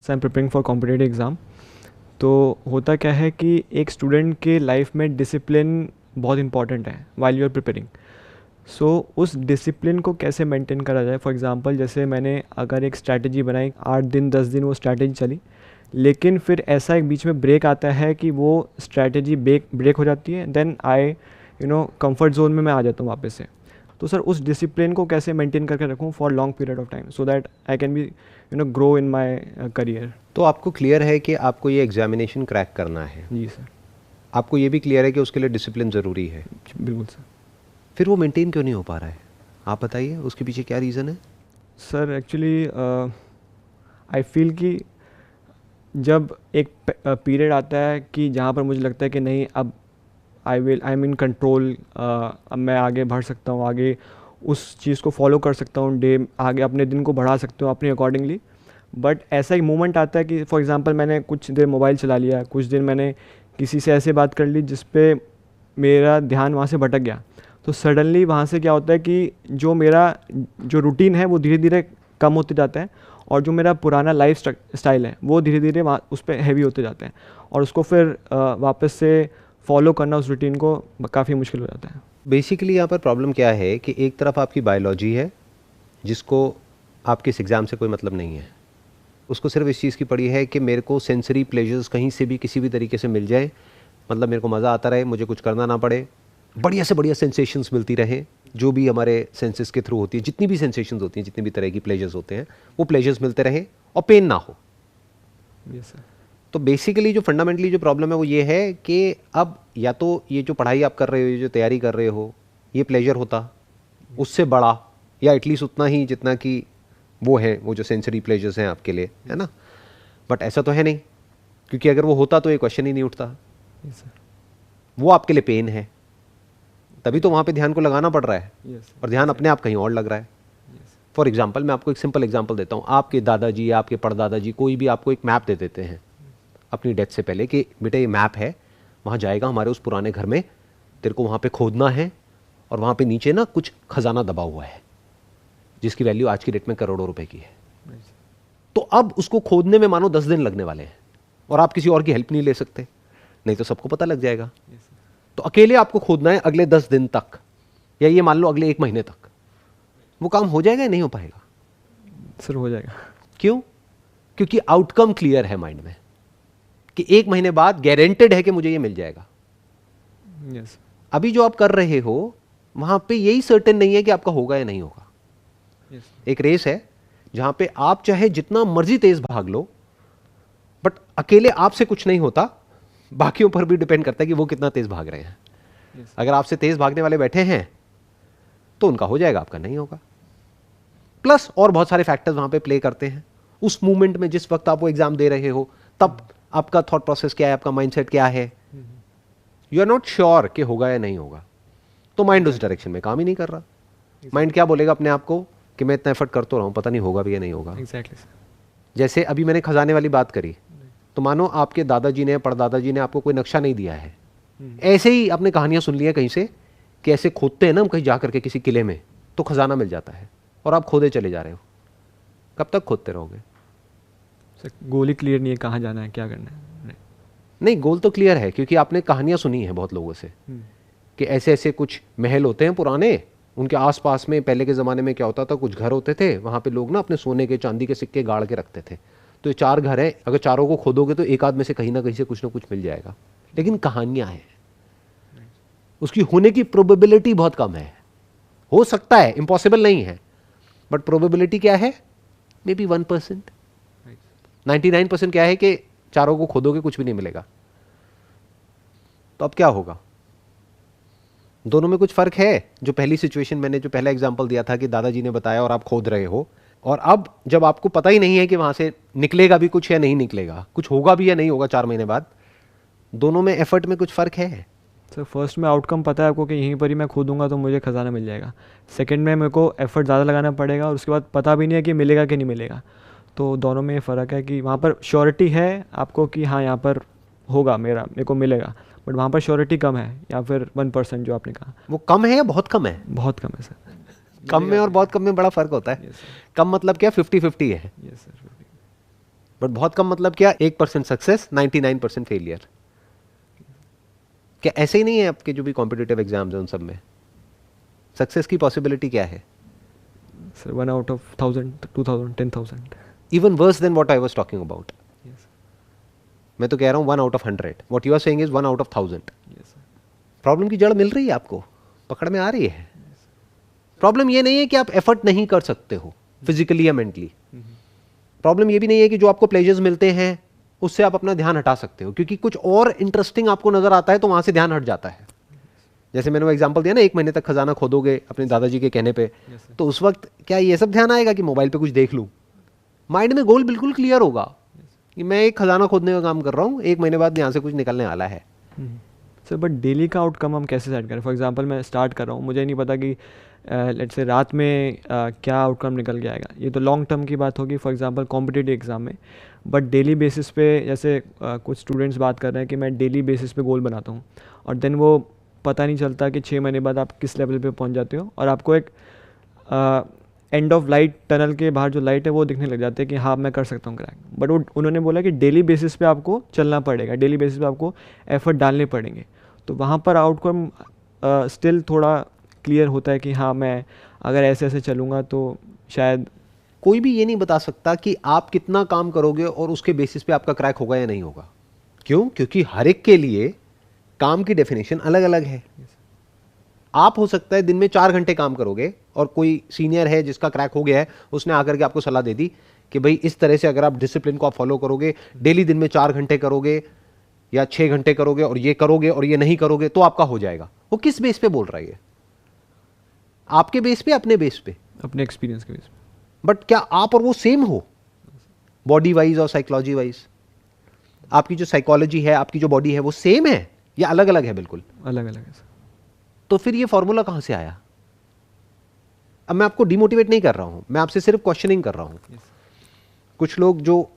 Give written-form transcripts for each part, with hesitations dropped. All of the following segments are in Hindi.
I am preparing for competitive exam. तो होता क्या है कि एक स्टूडेंट के लाइफ में डिसिप्लिन बहुत इंपॉर्टेंट है वाइल यू आर प्रिपेयरिंग। सो उस डिसिप्लिन को कैसे मेंटेन करा जाए। फॉर एग्जांपल जैसे मैंने अगर एक स्ट्रैटेजी बनाई, 8 दिन 10 दिन वो स्ट्रैटेजी चली, लेकिन फिर ऐसा एक बीच में ब्रेक आता है कि वो स्ट्रैटेजी ब्रेक हो जाती है, देन आई कंफर्ट जोन में मैं आ जाता हूँ वापस से। तो सर उस डिसिप्लिन को कैसे मेंटेन करके रखूँ for long period of time, so that I can be grow in my career. तो आपको क्लियर है कि आपको ये एग्जामिनेशन क्रैक करना है। जी सर। आपको ये भी क्लियर है कि उसके लिए डिसिप्लिन ज़रूरी है। बिल्कुल सर। फिर वो मेंटेन क्यों नहीं हो पा रहा है, आप बताइए, उसके पीछे क्या रीज़न है? सर एक्चुअली आई फील कि जब एक पीरियड आता है कि जहाँ पर मुझे लगता है कि नहीं, अब आई एम इन कंट्रोल, अब मैं आगे बढ़ सकता हूँ, आगे उस चीज़ को फॉलो कर सकता हूँ, डे आगे अपने दिन को बढ़ा सकता हूँ अपने अकॉर्डिंगली। बट ऐसा एक मोमेंट आता है कि फॉर एग्जांपल मैंने कुछ देर मोबाइल चला लिया, कुछ दिन मैंने किसी से ऐसे बात कर ली जिस पे मेरा ध्यान वहाँ से भटक गया। तो सडनली वहाँ से क्या होता है कि जो मेरा जो रूटीन है वो धीरे धीरे कम होते जाता है, और जो मेरा पुराना लाइफ स्टाइल है वो धीरे धीरे वहाँ उस पर हैवी होते जाते हैं, और उसको फिर वापस से फॉलो करना उस रूटीन को काफ़ी मुश्किल हो जाता है। बेसिकली यहाँ पर प्रॉब्लम क्या है कि एक तरफ आपकी बायोलॉजी है जिसको आपके इस एग्ज़ाम से कोई मतलब नहीं है, उसको सिर्फ इस चीज़ की पड़ी है कि मेरे को सेंसरी प्लेजर्स कहीं से भी किसी भी तरीके से मिल जाए, मतलब मेरे को मज़ा आता रहे, मुझे कुछ करना ना पड़े, बढ़िया से बढ़िया सेंसेशंस मिलती रहे, जो भी हमारे सेंसेस के थ्रू होती है, जितनी भी सेंसेशंस होती हैं, जितनी भी तरह की प्लेजर्स होते हैं, वो प्लेजर्स मिलते रहे और पेन ना हो। Yes sir. तो बेसिकली जो फंडामेंटली जो प्रॉब्लम है वो ये है कि अब या तो ये जो पढ़ाई आप कर रहे हो, ये जो तैयारी कर रहे हो, ये प्लेजर होता उससे बड़ा या एटलीस्ट उतना ही जितना कि वो है, वो जो सेंसरी प्लेजर्स हैं आपके लिए, है ना। बट ऐसा तो है नहीं, क्योंकि अगर वो होता तो ये क्वेश्चन ही नहीं उठता। Yes sir. वो आपके लिए पेन है, तभी तो वहाँ पे ध्यान को लगाना पड़ रहा है, यस और ध्यान अपने आप कहीं और लग रहा है। फॉर एग्जाम्पल मैं आपको एक सिंपल एग्जाम्पल देता हूँ। आपके दादाजी या आपके परदादाजी कोई भी आपको एक मैप दे देते हैं अपनी डेथ से पहले कि बेटा ये मैप है, वहाँ जाएगा हमारे उस पुराने घर में, तेरे को वहाँ पे खोदना है, और वहाँ पे नीचे ना कुछ खजाना दबा हुआ है जिसकी वैल्यू आज की डेट में करोड़ों रुपए की है। तो अब उसको खोदने में मानो 10 दिन लगने वाले हैं, और आप किसी और की हेल्प नहीं ले सकते, नहीं तो सबको पता लग जाएगा। तो अकेले आपको खोदना है अगले 10 दिन तक, या ये मान लो अगले 1 महीने तक। वो काम हो जाएगा या नहीं हो पाएगा? सर हो जाएगा। क्यों? क्योंकि आउटकम क्लियर है माइंड में कि 1 महीने बाद गारंटेड है कि मुझे ये मिल जाएगा। यस। अभी जो आप कर रहे हो वहां पे यही सर्टेन नहीं है कि आपका होगा या नहीं होगा। यस। एक रेस है जहां पे आप चाहे जितना मर्जी तेज भाग लो, बट अकेले आपसे कुछ नहीं होता, बाकियों पर भी डिपेंड करता है कि वो कितना तेज भाग रहे हैं। यस। अगर आपसे तेज भागने वाले बैठे हैं तो उनका हो जाएगा, आपका नहीं होगा। प्लस और बहुत सारे फैक्टर्स वहां पे प्ले करते हैं। उस मोमेंट में जिस वक्त आप वो एग्जाम दे रहे हो, तब आपका थॉट प्रोसेस क्या है, आपका माइंडसेट क्या है, यू आर नॉट श्योर कि होगा या नहीं होगा, तो माइंड उस डायरेक्शन में काम ही नहीं कर रहा। माइंड क्या बोलेगा अपने आप को कि मैं इतना एफर्ट कर तो रहा हूं, पता नहीं होगा भी या नहीं होगा। Exactly sir. जैसे अभी मैंने खजाने वाली बात करी, तो मानो आपके दादाजी ने, परदादाजी ने आपको कोई नक्शा नहीं दिया है, ऐसे ही आपने कहानियां सुन ली है कहीं से कि ऐसे खोदते हैं ना हम कहीं जाकर के किसी किले में, तो खजाना मिल जाता है, और आप खोदे चले जा रहे हो। कब तक खोदते रहोगे? सर गोल ही क्लियर नहीं है कहाँ जाना है, क्या करना है। नहीं, गोल तो क्लियर है, क्योंकि आपने कहानियां सुनी है बहुत लोगों से कि ऐसे ऐसे कुछ महल होते हैं पुराने, उनके आसपास में पहले के ज़माने में क्या होता था, कुछ घर होते थे, वहाँ पे लोग ना अपने सोने के चांदी के सिक्के गाड़ के रखते थे। तो ये 4 घर हैं, अगर चारों को खोदोगे तो एक आध में से कहीं ना कहीं से कुछ ना कुछ मिल जाएगा। लेकिन कहानियाँ हैं, उसकी होने की प्रोबेबिलिटी बहुत कम है। हो सकता है, इम्पॉसिबल नहीं है, बट प्रोबेबिलिटी क्या है? May be 1%। 99% क्या है कि चारों को खोदोगे कुछ भी नहीं मिलेगा। तो अब क्या होगा? दोनों में कुछ फर्क है। जो पहली सिचुएशन मैंने जो पहला एग्जांपल दिया था कि दादाजी ने बताया और आप खोद रहे हो, और अब जब आपको पता ही नहीं है कि वहां से निकलेगा भी कुछ या नहीं निकलेगा, कुछ होगा भी या नहीं होगा 4 महीने बाद, दोनों में एफर्ट में कुछ फर्क है। सर फर्स्ट में आउटकम पता है आपको कि यहीं पर ही मैं खोदूंगा तो मुझे खजाना मिल जाएगा। सेकंड में मेरे को एफर्ट ज़्यादा लगाना पड़ेगा, और उसके बाद पता भी नहीं है कि मिलेगा कि नहीं मिलेगा। तो दोनों में ये फ़र्क है कि वहाँ पर श्योरिटी है आपको कि हाँ यहाँ पर होगा, मेरे को मिलेगा, बट वहाँ पर श्योरिटी कम है, या फिर 1% जो आपने कहा। वो कम है या बहुत कम है? बहुत कम है सर। कम में और बहुत कम में बड़ा फर्क होता है। Yes sir. कम मतलब क्या? 50-50 है। Yes sir. बट बहुत कम मतलब क्या, 1% सक्सेस 99% फेलियर। क्या ऐसे ही नहीं है आपके जो भी कॉम्पिटिटिव एग्जाम्स हैं उन सब में सक्सेस की पॉसिबिलिटी क्या है? Sir 1 out of 1000, 2000, 10,000. Even worse than what I was talking about. मैं तो कह रहा हूँ 1 out of 100, what you are saying is 1 out of 1000। Problem की जड़ मिल रही है आपको, पकड़ में आ रही है। प्रॉब्लम ये नहीं है कि आप एफर्ट नहीं कर सकते हो फिजिकली या मेंटली। प्रॉब्लम ये भी नहीं है कि जो आपको प्लेजर्स मिलते हैं उससे आप अपना ध्यान हटा सकते हो, क्योंकि कुछ और इंटरेस्टिंग आपको नजर आता है तो वहां से ध्यान हट जाता है। जैसे मैंने वो एग्जांपल दिया ना, 1 महीने तक खजाना खोदोगे अपने दादाजी के कहने पे, तो उस वक्त क्या ये सब ध्यान आएगा कि मोबाइल पे कुछ देख लूं? माइंड में गोल बिल्कुल क्लियर होगा कि मैं एक खजाना खोदने का काम कर रहा हूँ, 1 महीने बाद यहाँ से कुछ निकलने वाला है। सर बट डेली का आउटकम हम कैसे सेट करें? फॉर एग्जांपल मैं स्टार्ट कर रहा हूँ, मुझे नहीं पता कि लेट्स से रात में क्या आउटकम निकल के आएगा। ये तो लॉन्ग टर्म की बात होगी फॉर एग्जांपल कॉम्पिटिटिव एग्जाम में। बट डेली बेसिस पे जैसे कुछ स्टूडेंट्स बात कर रहे हैं कि मैं डेली बेसिस पे गोल बनाता हूँ, और देन वो पता नहीं चलता कि 6 महीने बाद आप किस लेवल पे पहुँच जाते हो, और आपको एक एंड ऑफ लाइट, टनल के बाहर जो लाइट है वो दिखने लग जाते हैं कि हाँ मैं कर सकता हूँ क्रैक। बट वो उन्होंने बोला कि डेली बेसिस पे आपको चलना पड़ेगा, डेली बेसिस पे आपको एफर्ट डालने पड़ेंगे। तो वहाँ पर आउटकम स्टिल थोड़ा क्लियर होता है कि हाँ मैं अगर ऐसे ऐसे चलूँगा तो शायद। कोई भी ये नहीं बता सकता कि आप कितना काम करोगे और उसके बेसिस पे आपका क्रैक होगा या नहीं होगा। क्यों? क्योंकि हर एक के लिए काम की डेफिनेशन अलग अलग है। आप हो सकता है दिन में 4 घंटे काम करोगे और कोई सीनियर है जिसका क्रैक हो गया है, उसने आकर के आपको सलाह दे दी कि भाई इस तरह से अगर आप डिसिप्लिन को आप फॉलो करोगे, डेली दिन में 4 घंटे करोगे या 6 घंटे करोगे और ये करोगे और ये नहीं करोगे तो आपका हो जाएगा। वो किस बेस पे बोल रहा है? आपके बेस पे, अपने बेस पे, अपने एक्सपीरियंस के बेस पे। बट क्या आप और वो सेम हो बॉडी वाइज और साइकोलॉजी वाइज? आपकी जो साइकोलॉजी है, आपकी जो बॉडी है वो सेम है या अलग अलग है? बिल्कुल अलग अलग है सर। तो फिर ये फॉर्मूला कहां से आया? अब मैं आपको डिमोटिवेट नहीं कर रहा हूं, मैं आपसे सिर्फ क्वेश्चनिंग कर रहा हूं। कुछ लोग जो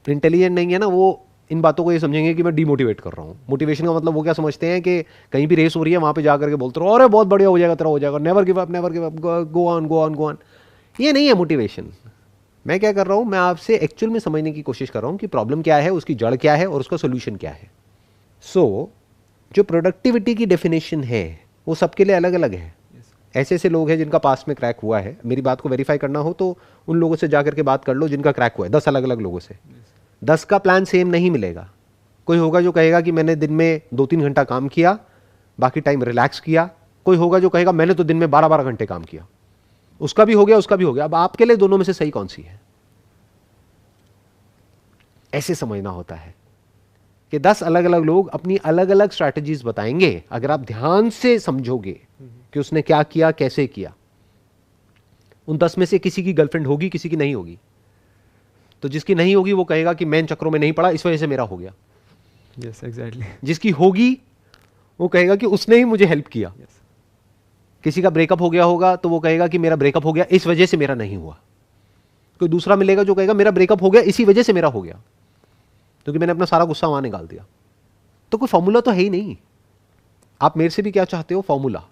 इंटेलिजेंट नहीं है ना, वो इन बातों को ये समझेंगे कि मैं डिमोटिवेट कर रहा हूं। मोटिवेशन का मतलब वो क्या समझते हैं कि कहीं भी रेस हो रही है वहां पे जाकर के बोलते रहो अरे बहुत बढ़िया हो जाएगा, तेरा हो जाएगा, never give up, never give up, go on go on go on. ये नहीं है मोटिवेशन। मैं क्या कर रहा हूं, मैं आपसे एक्चुअल में समझने की कोशिश कर रहा हूं कि प्रॉब्लम क्या है, उसकी जड़ क्या है और उसका सोल्यूशन क्या है। सो जो प्रोडक्टिविटी की डेफिनेशन है वो सबके लिए अलग अलग है। ऐसे ऐसे लोग हैं जिनका पास में क्रैक हुआ है। मेरी बात को वेरीफाई करना हो तो उन लोगों से जाकर के बात कर लो जिनका क्रैक हुआ है, 10 अलग अलग लोगों से। 10 का प्लान सेम नहीं मिलेगा। कोई होगा जो कहेगा कि मैंने दिन में 2-3 घंटा काम किया, बाकी टाइम रिलैक्स किया। कोई होगा जो कहेगा मैंने तो दिन में 12-12 घंटे काम किया। उसका भी हो गया, उसका भी हो गया। अब आपके लिए दोनों में से सही कौन सी है? ऐसे समझना होता है कि 10 अलग अलग लोग अपनी अलग अलग स्ट्रैटेजीज बताएंगे। अगर आप ध्यान से समझोगे कि उसने क्या किया, कैसे किया। उन 10 में से किसी की गर्लफ्रेंड होगी, किसी की नहीं होगी। तो जिसकी नहीं होगी वो कहेगा कि मैं इन चक्रों में नहीं पड़ा, इस वजह से मेरा हो गया। Yes exactly. जिसकी होगी वो कहेगा कि उसने ही मुझे हेल्प किया। किसी का ब्रेकअप हो गया होगा तो वो कहेगा कि मेरा ब्रेकअप हो गया, इस वजह से मेरा नहीं हुआ। कोई दूसरा मिलेगा जो कहेगा मेरा ब्रेकअप हो गया, इसी वजह से मेरा हो गया, क्योंकि मैंने अपना सारा गुस्सा वहां निकाल दिया। तो कोई फॉर्मूला तो है ही नहीं। आप मेरे से भी क्या चाहते हो? फॉर्मूला।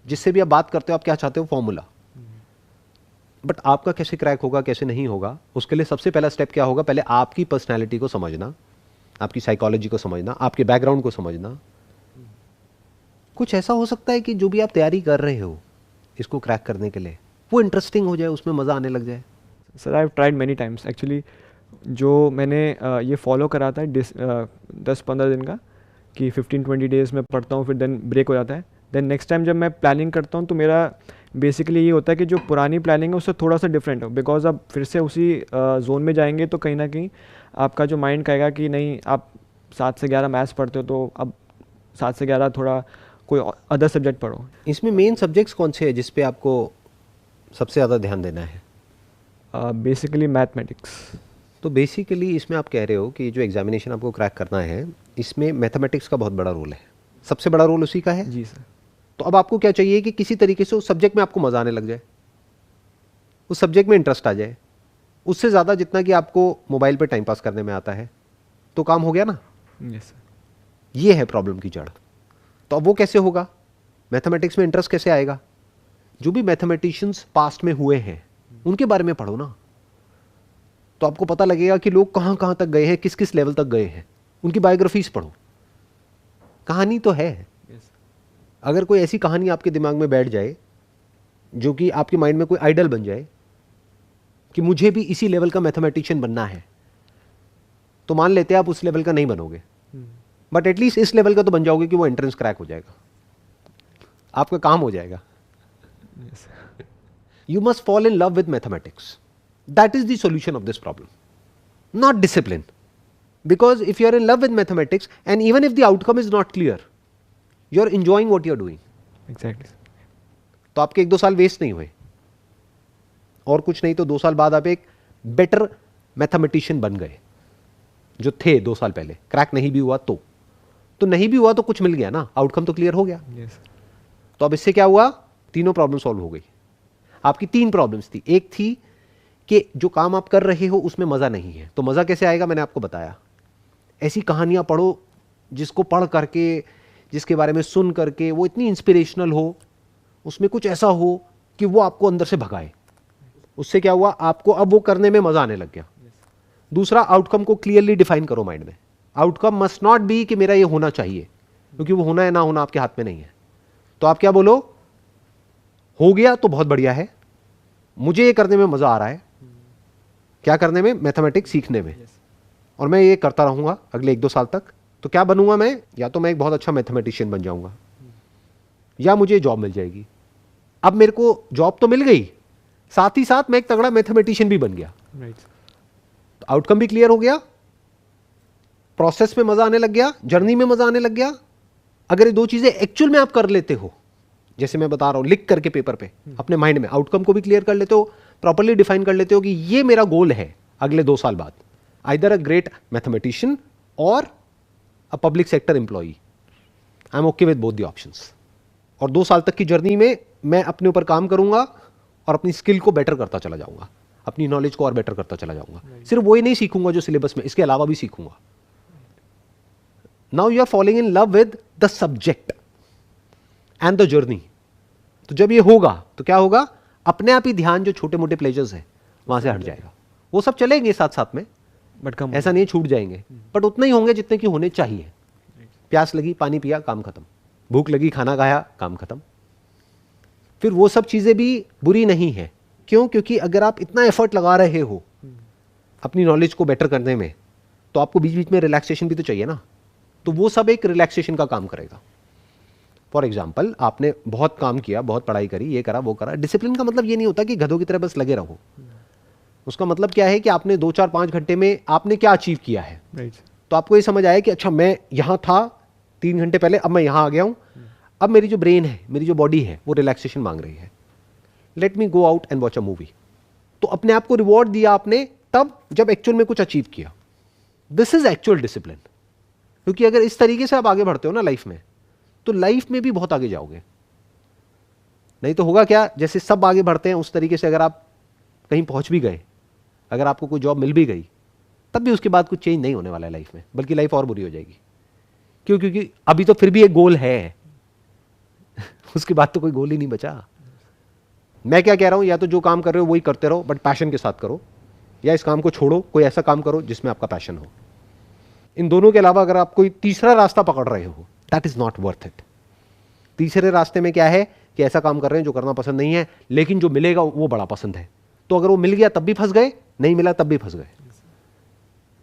जिससे भी आप बात करते हो आप क्या चाहते हो? फॉर्मूला। बट आपका कैसे क्रैक होगा, कैसे नहीं होगा, उसके लिए सबसे पहला स्टेप क्या होगा? पहले आपकी पर्सनैलिटी को समझना, आपकी साइकोलॉजी को समझना, आपके बैकग्राउंड को समझना। कुछ ऐसा हो सकता है कि जो भी आप तैयारी कर रहे हो इसको क्रैक करने के लिए वो इंटरेस्टिंग हो जाए, उसमें मज़ा आने लग जाए। Sir I have tried many times actually. जो मैंने ये फॉलो करा था 10-15 दिन का कि 15-20 डेज में पढ़ता हूँ, फिर देन ब्रेक हो जाता है। देन नेक्स्ट टाइम जब मैं प्लानिंग करता हूँ तो मेरा बेसिकली ये होता है कि जो पुरानी प्लानिंग है उससे थोड़ा सा डिफरेंट हो, बिकॉज अब फिर से उसी जोन में जाएंगे तो कहीं ना कहीं आपका जो माइंड कहेगा कि नहीं, आप 7 से 11 मैथ्स पढ़ते हो तो अब 7 से 11 थोड़ा कोई अदर सब्जेक्ट पढ़ो। इसमें मेन सब्जेक्ट्स कौन से हैं जिस पे आपको सबसे ज़्यादा ध्यान देना है? Basically mathematics. तो बेसिकली इसमें आप कह रहे हो कि जो एग्जामिनेशन आपको क्रैक करना है इसमें मैथमेटिक्स का बहुत बड़ा रोल है, सबसे बड़ा रोल उसी का है। जी सर। तो अब आपको क्या चाहिए कि किसी तरीके से उस सब्जेक्ट में आपको मज़ा आने लग जाए, उस सब्जेक्ट में इंटरेस्ट आ जाए। उससे ज़्यादा जितना कि आपको मोबाइल पे टाइम पास करने में आता है तो काम हो गया ना। Yes sir. ये है प्रॉब्लम की जड़। तो अब वो कैसे होगा? मैथमेटिक्स में इंटरेस्ट कैसे आएगा? जो भी मैथमेटिशियंस पास्ट में हुए हैं उनके बारे में पढ़ो ना। तो तो आपको पता लगेगा कि लोग कहाँ कहाँ तक गए हैं, किस किस लेवल तक गए हैं। उनकी बायोग्राफीज पढ़ो, कहानी तो है। अगर कोई ऐसी कहानी आपके दिमाग में बैठ जाए जो कि आपके माइंड में कोई आइडल बन जाए कि मुझे भी इसी लेवल का मैथमेटिशियन बनना है, तो मान लेते हैं आप उस लेवल का नहीं बनोगे, बट एटलीस्ट इस लेवल का तो बन जाओगे कि वो एंट्रेंस क्रैक हो जाएगा, आपका काम हो जाएगा। You must fall in love with mathematics, that is the solution of this problem, not discipline. Because if you are in love with mathematics and even if the outcome is not clear, you are enjoying what you are doing. Exactly. तो आपके 1-2 साल वेस्ट नहीं हुए, और कुछ नहीं तो 2 साल बाद आप एक बेटर मैथमेटिशियन बन गए जो थे 2 साल पहले। क्रैक नहीं भी हुआ तो नहीं भी हुआ तो कुछ मिल गया ना, आउटकम तो क्लियर हो गया। यस। तो अब इससे क्या हुआ, तीनों प्रॉब्लम सॉल्व हो गई। आपकी 3 प्रॉब्लम्स थी। एक थी कि जो काम आप कर रहे हो उसमें मजा नहीं है, तो मजा कैसे आएगा, मैंने आपको बताया। ऐसी कहानियां पढ़ो जिसको पढ़ करके, जिसके बारे में सुन करके वो इतनी इंस्पिरेशनल हो, उसमें कुछ ऐसा हो कि वो आपको अंदर से भगाए। उससे क्या हुआ, आपको अब वो करने में मजा आने लग गया। दूसरा, आउटकम को क्लियरली डिफाइन करो माइंड में। आउटकम मस्ट नॉट बी कि मेरा ये होना चाहिए, क्योंकि वो होना है ना होना आपके हाथ में नहीं है। तो आप क्या बोलो, हो गया तो बहुत बढ़िया है, मुझे ये करने में मजा आ रहा है। क्या करने में, मैथमेटिक्स सीखने में, और मैं ये करता रहूंगा अगले 1-2 साल तक। तो क्या बनूंगा मैं, या तो मैं एक बहुत अच्छा मैथमेटिशियन बन जाऊंगा, या मुझे जॉब मिल जाएगी। अब मेरे को जॉब तो मिल गई, साथ ही साथ मैं एक तगड़ा मैथमेटिशियन भी बन गया। तो आउटकम भी क्लियर हो गया, प्रोसेस में मजा आने लग गया, जर्नी में मजा आने लग गया। अगर ये 2 चीजें एक्चुअल में आप कर लेते हो, जैसे मैं बता रहा हूं, लिख करके पेपर पे अपने माइंड में, आउटकम को भी क्लियर कर लेते हो, प्रॉपर्ली डिफाइन कर लेते हो कि ये मेरा गोल है अगले 2 साल बाद, आइदर अ ग्रेट मैथमेटिशियन और a public sector employee. I am okay with both the options. और 2 साल तक की जर्नी में मैं अपने ऊपर काम करूंगा और अपनी स्किल को बेटर करता चला जाऊंगा, अपनी नॉलेज को और बेटर करता चला जाऊंगा। सिर्फ वही नहीं सीखूंगा जो सिलेबस में, इसके अलावा भी सीखूंगा। Now you are following in love with the subject and the journey. तो जब ये होगा तो क्या होगा, अपने आप ही ध्यान जो छोटे मोटे प्लेजर्स हैं वहां से हट जाएगा। वो सब चलेंगे साथ साथ में, बट कम, ऐसा नहीं छूट जाएंगे, बट उतने ही होंगे जितने की होने चाहिए। प्यास लगी, पानी पिया, काम खत्म। भूख लगी, खाना खाया, काम खत्म। फिर वो सब चीजें भी बुरी नहीं है। क्यों? क्योंकि अगर आप इतना एफर्ट लगा रहे हो अपनी नॉलेज को बेटर करने में, तो आपको बीच बीच में रिलैक्सेशन भी तो चाहिए ना। तो वो सब एक रिलैक्सेशन का काम करेगा। फॉर एग्जाम्पल, आपने बहुत काम किया, बहुत पढ़ाई करी, ये करा वो करा। डिसिप्लिन का मतलब ये नहीं होता कि गधों की तरह बस लगे रहो। उसका मतलब क्या है कि आपने 2, 4, 5 घंटे में आपने क्या अचीव किया है। तो आपको ये समझ आया कि अच्छा मैं यहां था 3 घंटे पहले, अब मैं यहां आ गया हूं, अब मेरी जो ब्रेन है, मेरी जो बॉडी है, वो रिलैक्सेशन मांग रही है। Let me go out and watch a movie. तो अपने आप को रिवॉर्ड दिया आपने तब जब एक्चुअल में कुछ अचीव किया। This is actual discipline. क्योंकि अगर इस तरीके से आप आगे बढ़ते हो ना लाइफ में, तो लाइफ में भी बहुत आगे जाओगे। नहीं तो होगा क्या, जैसे सब आगे बढ़ते हैं उस तरीके से अगर आप कहीं पहुंच भी गए, अगर आपको कोई जॉब मिल भी गई, तब भी उसके बाद कुछ चेंज नहीं होने वाला है लाइफ में, बल्कि लाइफ और बुरी हो जाएगी। क्यों? क्योंकि अभी तो फिर भी एक गोल है उसके बाद तो कोई गोल ही नहीं बचा। मैं क्या कह रहा हूं, या तो जो काम कर रहे हो वही करते रहो, बट पैशन के साथ करो, या इस काम को छोड़ो, कोई ऐसा काम करो जिसमें आपका पैशन हो। इन दोनों के अलावा अगर आप कोई तीसरा रास्ता पकड़ रहे हो, that is not worth it. तीसरे रास्ते में क्या है कि ऐसा काम कर रहे हैं जो करना पसंद नहीं है, लेकिन जो मिलेगा वो बड़ा पसंद है। तो अगर वो मिल गया तब भी फंस गए, नहीं मिला तब भी फंस गए।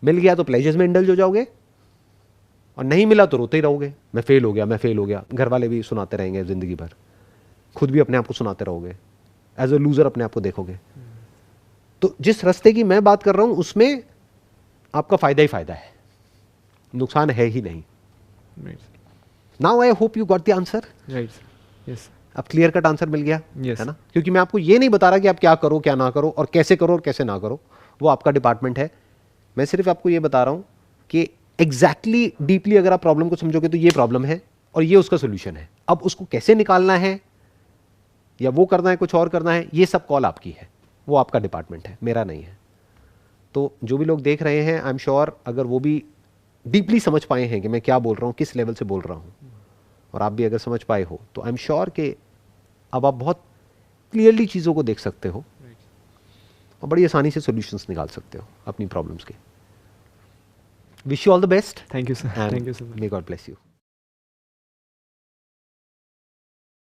मिल गया तो प्लेजर्स में इंडल्ज हो जाओगे, और नहीं मिला तो रोते ही रहोगे, मैं फेल हो गया, मैं फेल हो गया। घर वाले भी सुनाते रहेंगे जिंदगी भर, खुद भी अपने आप को सुनाते रहोगे, एज अ लूजर अपने आप को देखोगे। तो जिस रास्ते की मैं बात कर रहा हूं उसमें आपका फायदा ही फायदा है, नुकसान है ही नहीं। Now I hope you got the answer. Yes. अब क्लियर कट आंसर मिल गया Yes. है ना। क्योंकि मैं आपको ये नहीं बता रहा कि आप क्या करो क्या ना करो, और कैसे ना करो, वो आपका डिपार्टमेंट है। मैं सिर्फ आपको ये बता रहा हूं कि एग्जैक्टली डीपली अगर आप प्रॉब्लम को समझोगे तो ये प्रॉब्लम है और ये उसका सोल्यूशन है। अब उसको कैसे निकालना है, या वो करना है, कुछ और करना है, ये सब कॉल आपकी है, वो आपका डिपार्टमेंट है, मेरा नहीं है। तो जो भी लोग देख रहे हैं, आई एम श्योर अगर वो भी डीपली समझ पाए हैं कि मैं क्या बोल रहा हूँ, किस लेवल से बोल रहा हूँ, और आप भी अगर समझ पाए हो, तो आई एम श्योर कि अब आप बहुत क्लियरली चीज़ों को देख सकते हो। और बड़ी आसानी से सॉल्यूशंस निकाल सकते हो अपनी प्रॉब्लम्स के। Wish you all the best thank you sir, thank you sir. May God bless you.